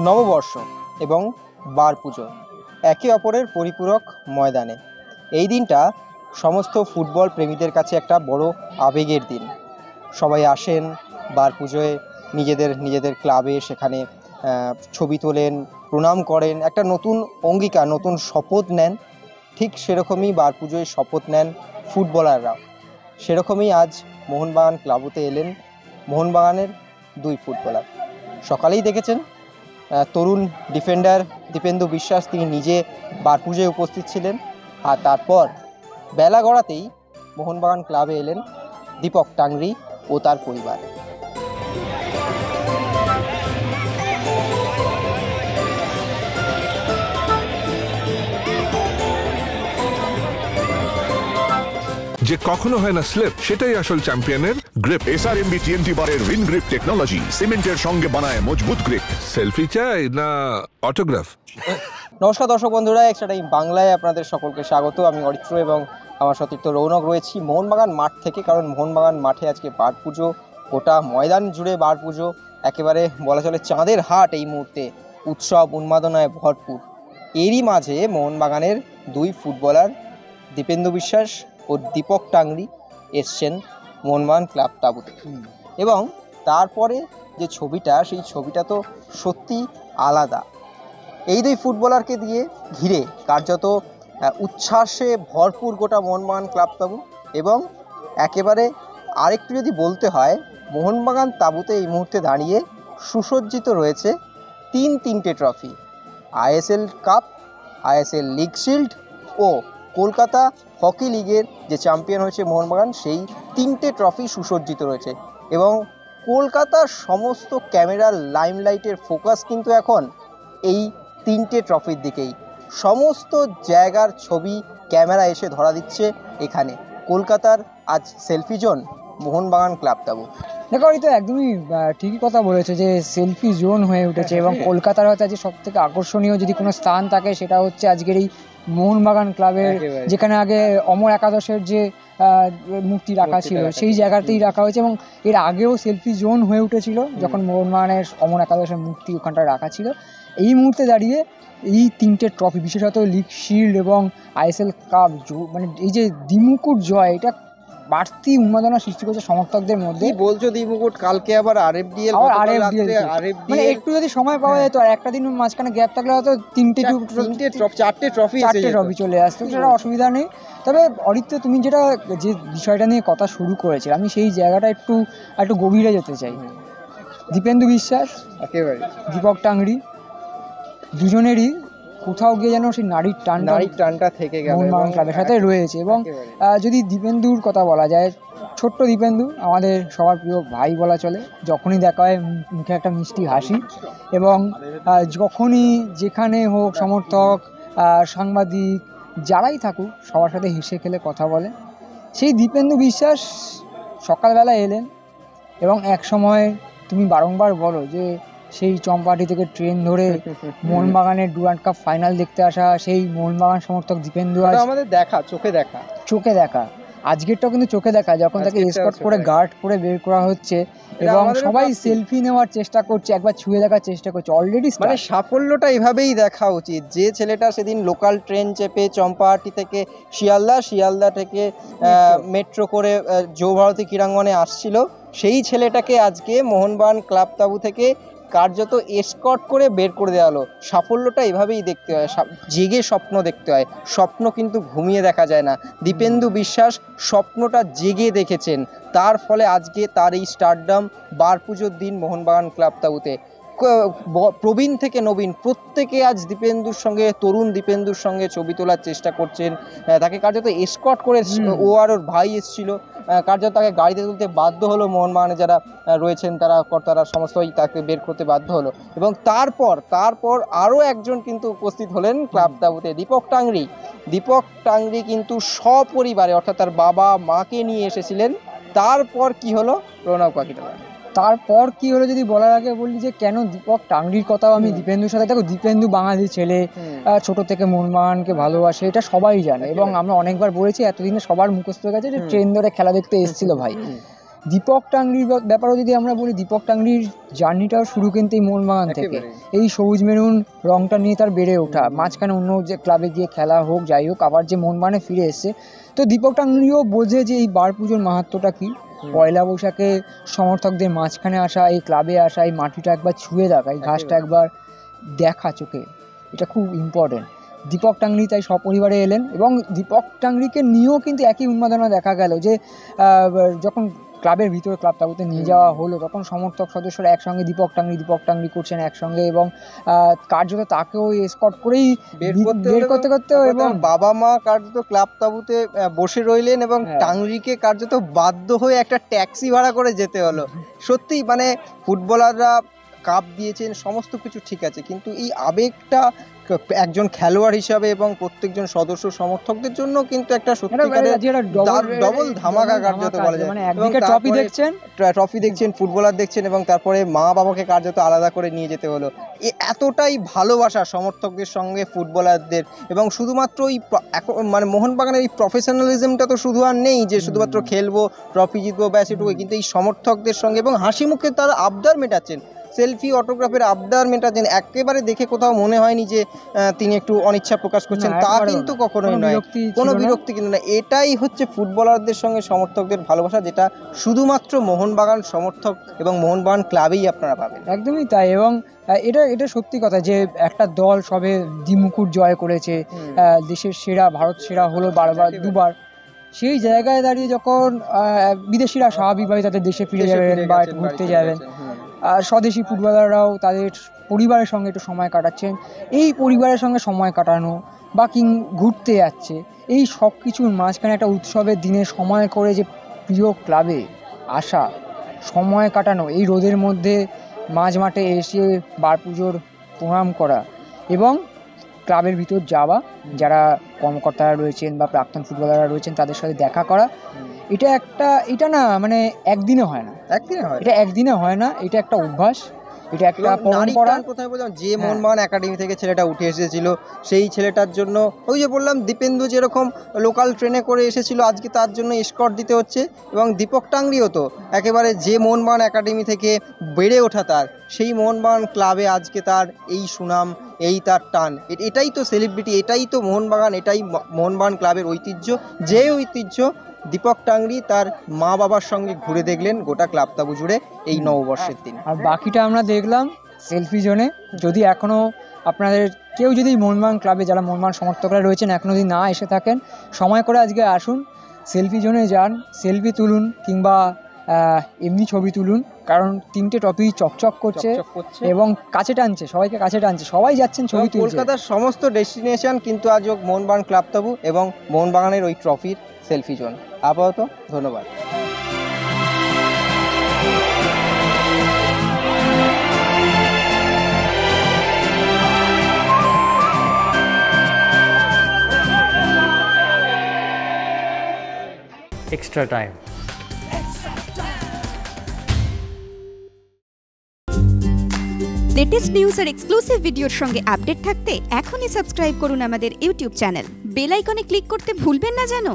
নববর্ষ এবং বার পুজো একে অপরের পরিপূরক ময়দানে। এই দিনটা সমস্ত ফুটবল প্রেমীদের কাছে একটা বড় আবেগের দিন। সবাই আসেন বার পুজোয় নিজেদের ক্লাবে, সেখানে ছবি তোলেন, প্রণাম করেন, একটা নতুন অঙ্গীকার, নতুন শপথ নেন। ঠিক সেরকমই বার পুজোয় শপথ নেন ফুটবলাররাও। সেরকমই আজ মোহনবাগান ক্লাবতে এলেন মোহনবাগানের দুই ফুটবলার। সকালেই দেখেছেন তরুণ ডিফেন্ডার দীপেন্দু বিশ্বাস, তিনি নিজে বার পুজোয় উপস্থিত ছিলেন। আর তারপর বেলা গড়াতেই মোহনবাগান ক্লাবে এলেন দীপক টাংরি ও তার পরিবার। যে কখনো হয় না স্লিপ, সেটাই আসল চ্যাম্পিয়নের গ্রিপ। SRMB TNT বারের উইন গ্রিপ টেকনোলজি সিমেন্টের সঙ্গে বানায় মজবুত গ্রিপ। সেলফি চাই না অটোগ্রাফ? নমস্কার দর্শক বন্ধুরা, এক্সট্রা টাইম বাংলায় আপনাদের সকলকে স্বাগত। আমি অরিত্র এবং আমার সতীর্থ রৌনক রয়েছি মোহনবাগান মাঠ থেকে। কারণ মোহনবাগান মাঠে আজকে বার পুজো, গোটা ময়দান জুড়ে বার পুজো, একেবারে বলা চলে চাঁদের হাট এই মুহূর্তে, উৎসব উন্মাদনায় ভরপুর। এরই মাঝে মোহনবাগানের দুই ফুটবলার দীপেন্দু বিশ্বাস ও দীপক টাংরি এসছেন মোহনবাগান ক্লাব তাঁবুতে। এবং তারপরে যে ছবিটা, সেই ছবিটা তো সত্যি আলাদা। এই দুই ফুটবলারকে দিয়ে ঘিরে কার্যত উচ্ছ্বাসে ভরপুর গোটা মোহনবাগান ক্লাব তাঁবু। এবং একেবারে আরেকটু যদি বলতে হয়, মোহনবাগান তাঁবুতে এই মুহূর্তে দাঁড়িয়ে সুসজ্জিত রয়েছে তিনটে trophy. ISL cup, ISL league shield ও কলকাতা হকি লিগের যে চ্যাম্পিয়ন হয়েছে মোহনবাগান, সেই তিনটে ট্রফি সুসজ্জিত রয়েছে। এবং কলকাতার সমস্ত ক্যামেরার লাইমলাইটের ফোকাস কিন্তু এখন এই তিনটে ট্রফির দিকেই। সমস্ত জায়গার ছবি ক্যামেরা এসে ধরা দিচ্ছে এখানে। কলকাতার আজ সেলফি জোন মোহনবাগান ক্লাব তাঁবু। দেখো, এই তো একদমই ঠিকই কথা বলেছে যে সেলফি জোন হয়ে উঠেছে। এবং কলকাতার হয়তো আজ সব থেকে আকর্ষণীয় যদি কোনো স্থান থাকে, সেটা হচ্ছে আজকের এই মোহনবাগান ক্লাবের, যেখানে আগে অমর একাদশের যে মূর্তি রাখা ছিল সেই জায়গাতেই রাখা হয়েছে। এবং এর আগেও সেলফি জোন হয়ে উঠেছিল যখন মোহনবাগানের অমর একাদশের মূর্তি ওখানটা রাখা ছিল। এই মুহূর্তে দাঁড়িয়ে এই তিনটে ট্রফি, বিশেষত লিগ শিল্ড এবং ISL কাপ, মানে এই যে দ্বিমুকুট জয়, এটা বাড়তি উন্মাদনা সৃষ্টি করছে সমর্থকদের মধ্যে। বলছো দ্বিমুকুট, কালকে আবার RFDL, মানে একটু যদি সময় পাওয়া যেত আর একটা দিন মাঝখানে গ্যাপ থাকলে হয়তো চারটে ট্রফি চলে আসতো, সেটা অসুবিধা নেই। তবে অরিত্র, তুমি যে বিষয়টা নিয়ে কথা শুরু করেছিলে, আমি সেই জায়গাটা একটু গভীরে যেতে চাই। দীপেন্দু বিশ্বাস, একেবারে দীপক টাংরি, দুজনেরই কোথাও গিয়ে যেন সেই নারীর টানটা থেকে গেল মোহনবাগান ক্লাবের সাথে রয়েছে। এবং যদি দীপেন্দুর কথা বলা যায়, ছোট্ট দীপেন্দু আমাদের সবার প্রিয় ভাই বলা চলে। যখনই দেখা হয় মুখে একটা মিষ্টি হাসি, এবং যখনই যেখানে হোক সমর্থক, সাংবাদিক যারাই থাকুক, সবার সাথে হেসে খেলে কথা বলে। সেই দীপেন্দু বিশ্বাস সকালবেলা এলেন, এবং এক সময় তুমি বারংবার বলো যে সেই চম্পাহাটি থেকে ট্রেন ধরে মোহনবাগানের ডুরান্ড কাপ ফাইনাল দেখতে আসা সেই মোহনবাগান সমর্থক দীপেন্দু আমাদের চোখে দেখা আজকেরটাও কিন্তু চোখে দেখা, যখন তাকে এসকর্ট করে গার্ড করে বের করা হচ্ছে এবং সবাই সেলফি নেওয়ার চেষ্টা করছে, একবার ছুঁয়ে দেখার চেষ্টা করছে। অলরেডি মানে সাফল্যটা এভাবেই দেখা উচিত। যে ছেলেটা সেদিন লোকাল ট্রেন চেপে চম্পাহাটি থেকে শিয়ালদা থেকে মেট্রো করে যৌভারতী ক্রীড়াঙ্গনে আসছিল, সেই ছেলেটাকে আজকে মোহনবাগান ক্লাব তাঁবু থেকে কার্যত এসকর্ট করে বের করে দেওয়া হলো। সাফল্যটা এভাবেই দেখতে হয়, জেগে স্বপ্ন দেখতে হয়। স্বপ্ন কিন্তু ঘুমিয়ে দেখা যায় না। দীপেন্দু বিশ্বাস স্বপ্নটা জেগে দেখেছেন, তার ফলে আজকে তার এই স্টারডাম বার পুজোর দিন মোহনবাগান ক্লাব তাঁবুতে। প্রবীণ থেকে নবীন প্রত্যেকে আজ তরুণ দীপেন্দুর সঙ্গে ছবি তোলার চেষ্টা করছেন। তাকে কার্যত এসকর্ট করে ওর ভাই এসেছিল, কার্যত তাকে গাড়িতে তুলতে বাধ্য হলো মোহনবাগানে যারা রয়েছেন, তারা সমস্তই তাকে বের করতে বাধ্য হলো। এবং তারপর আরও একজন কিন্তু উপস্থিত হলেন ক্লাব তাঁবুতে, দীপক টাংরি কিন্তু সপরিবারে, অর্থাৎ তার বাবা মাকে নিয়ে এসেছিলেন। তারপর কি হলো রৌনক পাখিটা? তারপর কি হলো যদি বলার আগে বলি যে কেন দীপক টাংরির কথাও আমি দীপেন্দুর সাথে, দেখো দীপেন্দু বাঙালি ছেলে, ছোট থেকে মোহনবাগানকে ভালোবাসে, এটা সবাই জানে এবং আমরা অনেকবার বলেছি, এতদিনে সবার মুখস্থ হয়ে গেছে যে ট্রেন ধরে খেলা দেখতে এসেছিল ভাই। দীপক টাংরির ব্যাপারেও যদি আমরা বলি, দীপক টাংরির জার্নিটাও শুরু কিন্তু এই মোহনবাগান থেকে, এই সবুজ মেরুন রংটা নিয়ে তার বেড়ে ওঠা, মাঝখানে অন্য যে ক্লাবে গিয়ে খেলা হোক যাই হোক, আবার যে মোহনবাগানে ফিরে এসছে। তো দীপক টাংরিও বোঝে যে এই বার পুজোর মাহাত্ম্যটা কী, পয়লা বৈশাখে সমর্থকদের মাঝখানে আসা, এই ক্লাবে আসা, এই মাটিটা একবার ছুঁয়ে দেখা, এই ঘাসটা একবার দেখা চোখে, এটা খুব ইম্পর্টেন্ট। দীপক টাংরি তাই সপরিবারে এলেন এবং দীপক টাংরিকে নিয়েও কিন্তু একই উন্মাদনা দেখা গেল যে যখন ক্লাবের ভিতরে ক্লাব তাবুতে নিয়ে যাওয়া হলো, তখন সমর্থক সদস্যরা একসঙ্গে দীপক টাংরি করছেন একসঙ্গে এবং কার্যত তাকেও এসকর্ট করেই বের করতে করতে, এবং বাবা মা কার্যত ক্লাব তাবুতে বসে রইলেন এবং টাংরিকে কার্যত বাধ্য হয়ে একটা ট্যাক্সি ভাড়া করে যেতে হলো। সত্যি মানে ফুটবলাররা কাপ দিয়েছেন, সমস্ত কিছু ঠিক আছে, কিন্তু এই আবেগটা একজন খেলোয়াড় হিসাবে এবং প্রত্যেকজন সদস্য সমর্থকদের জন্য কিন্তু একটা সত্যিকারের ডবল ধামাকা কার্যত বলা যায়। মানে একদিকে ট্রফি দেখছেন, ফুটবলার দেখছেন এবং তারপরে মা বাবাকে কার্যত আলাদা করে নিয়ে যেতে হলো। এতটাই ভালোবাসা সমর্থকদের সঙ্গে ফুটবলারদের, এবং শুধুমাত্র এই মানে মোহনবাগানের এই প্রফেশনালিজমটা তো শুধু আর নেই যে শুধুমাত্র খেলবো, ট্রফি জিতবো ব্যাস এটুকুই, কিন্তু এই সমর্থকদের সঙ্গে এবং হাসি মুখে তারা আবদার মেটাচ্ছেন, সেলফি অটোগ্রাফের আবদার মেটাচ্ছেন, একেবারে দেখে কোথাও মনে হয়নি যে তিনি একটু অনিচ্ছা প্রকাশ করছেন, তা কিন্তু কখনোই নয়, কোনো বিরক্তি কিন্তু না। এটাই হচ্ছে ফুটবলারদের সঙ্গে সমর্থকদের ভালোবাসা, যেটা শুধুমাত্র মোহনবাগান সমর্থক এবং মোহনবাগান ক্লাবেই আপনারা পাবেন। একদমই তাই, এবং এটা সত্যি কথা যে একটা দল সবে দ্বিমুকুট জয় করেছে, দেশের সেরা, ভারত সেরা হলো বারবার দুবার, সেই জায়গায় দাঁড়িয়ে যখন বিদেশিরা স্বাভাবিকভাবে তাদের দেশে ফিরে যাবেন বা ঘুরতে যাবেন, স্বদেশি ফুটবলাররাও তাদের পরিবারের সঙ্গে একটু সময় কাটাচ্ছেন, এই পরিবারের সঙ্গে সময় কাটানো বা ঘুরতে যাচ্ছে, এই সব কিছুর মাঝখানে একটা উৎসবের দিনে সময় করে যে প্রিয় ক্লাবে আসা, সময় কাটানো, এই রোদের মধ্যে মাঝ মাঠে এসে বার পুজোর প্রণাম করা এবং ক্লাবের ভিতর যাওয়া, যারা কর্মকর্তারা রয়েছেন বা প্রাক্তন ফুটবলাররা রয়েছেন তাদের সাথে দেখা করা, এটা না মানে একদিনে হয় না, একদিনে হয় না, এটা একটা অভ্যাস, এটা একটা পরম্পরা। কোথায় বললাম যে মোহনবাগান একাডেমি থেকে ছেলেটা উঠে এসেছিল, সেই ছেলেটার জন্য ওই যে বললাম দীপেন্দু যেরকম লোকাল ট্রেনে করে এসেছিল, আজকে তার জন্য এসকর্ট দিতে হচ্ছে, এবং দীপক টাংরিও তো একেবারে যে মোহনবাগান একাডেমি থেকে বেড়ে ওঠা, তার সেই মোহনবাগান ক্লাবে আজকে তার এই সুনাম, এই তার টান, এটাই তো সেলিব্রিটি, এটাই তো মোহনবাগান, এটাই মোহনবাগান ক্লাবের ঐতিহ্য, যে ঐতিহ্য দীপক টাংরি তার মা বাবার সঙ্গে ঘুরে দেখলেন গোটা ক্লাব তাবু জুড়ে এই নববর্ষের দিন। আর বাকিটা আমরা দেখলাম সেলফি জোনে। যদি এখনও আপনাদের কেউ যদি মোহনবাগান ক্লাবে, যারা মোহনবাগান সমর্থকরা রয়েছেন, এখনও যদি না এসে থাকেন, সময় করে আজকে আসুন, সেলফি জোনে যান, সেলফি তুলুন কিংবা এমনি ছবি তুলুন, কারণ 3টে ট্রফি চকচক করছে এবং কাছে টানছে, সবাইকে কাছে টানছে, সবাই যাচ্ছেন ছবি তুলতে। কলকাতার সমস্ত ডেস্টিনেশন কিন্তু আজ মোহনবাগান ক্লাব তাবু এবং মোহনবাগানের ওই ট্রফির সেলফি জোন। আপাতত ধন্যবাদ। Extra time. লেটেস্ট নিউজ আর এক্সক্লুসিভ ভিডিওর সঙ্গে আপডেট থাকতে এখনই সাবস্ক্রাইব করুন আমাদের ইউটিউব চ্যানেল। বেল আইকনে ক্লিক করতে ভুলবেন না যেন।